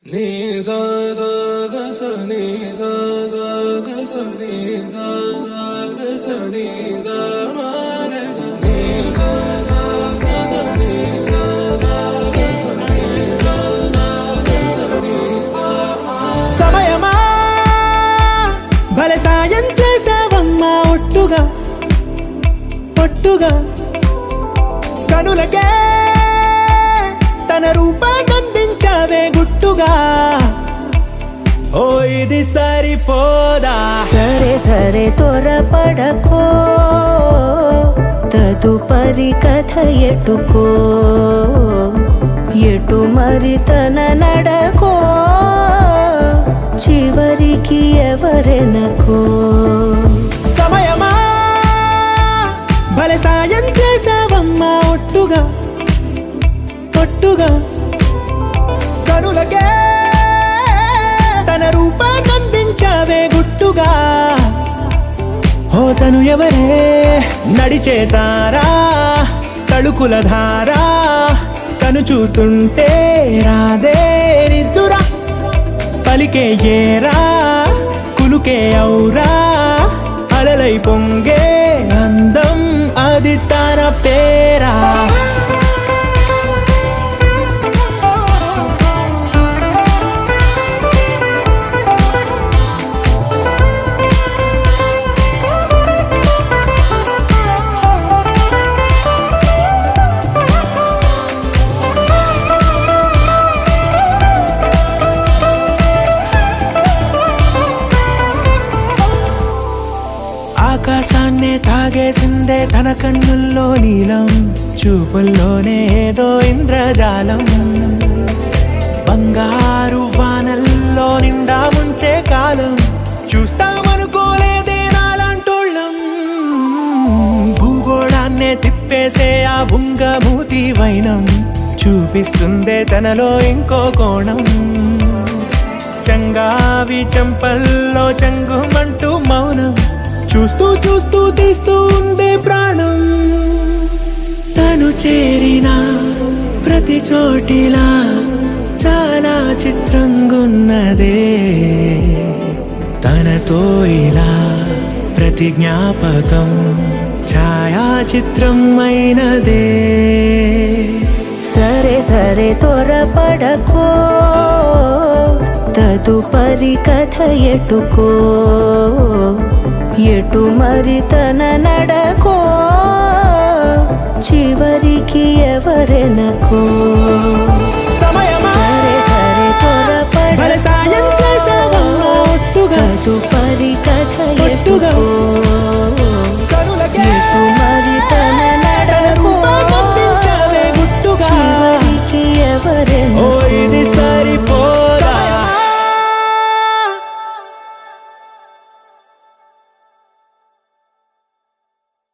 Ni sa sa ga sa ni sa sa ga sa ni sa sa ga sa ni sa ma ga sa ni sa sa ga sa ni sa sa ga sa ni sa sa ga sa ni sa ma సమయమా భలే సాయం చేసావమ్మా ఒట్టుగా ఒట్టుగా కనులకే తన రూపాన్నందించావే గుట్టుగా ఓ ఇది సరిపోదా సరే సరే త్వరపడకో తదుపరి కథ ఎటుకో ఎటు మరి తన నడకో చివరికి ఎవరెనకో సమయమా భలే సాయం చేసావమ్మా ఒట్టుగా ఒట్టుగా కనులకే తన రూపాన్నందించావే గుట్టుగా ఓ తను ఎవరే నడిచే తారా తడుకుల ధారా తను చూస్తుంటే రాదే నిద్దురా పలికే ఏరా కులుకే ఔరా అలలై పొంగే అందం అది తన పేరా ఆకాశాన్నే తాగేసిందే తన కన్నుల్లో నీలం చూపుల్లోనే ఏదో ఇంద్రజాలం బంగారు వానల్లో నిండా ముంచే కాలం చూస్తామనుకోలేదే నాలాంటోళ్ళం భూగోళాన్నే తిప్పేసే ఆ బుంగమూతి వైనం చూపిస్తుందే తనలో ఇంకో కోణం చంగావి చంపల్లో చంగుమంటూ మౌనం చూస్తూ చూస్తూ తీస్తూ ఉందే ప్రాణం తను చేరిన ప్రతి చోటిలా చాలా చిత్రంగున్నదే తనతో ఇలా ప్రతి జ్ఞాపకం ఛాయాచిత్రం అయినదే సరే సరే త్వరపడకో తదుపరి కథ ఎటుకో ఎటు మరి తన నడకో చివరికి ఎవరెనకో సమయమా సరే సరే భలే సాయం త్వరపడకో చేసావమ్మా ఒట్టుగా తదుపరి కథ ఒట్టుగా ఎటుకో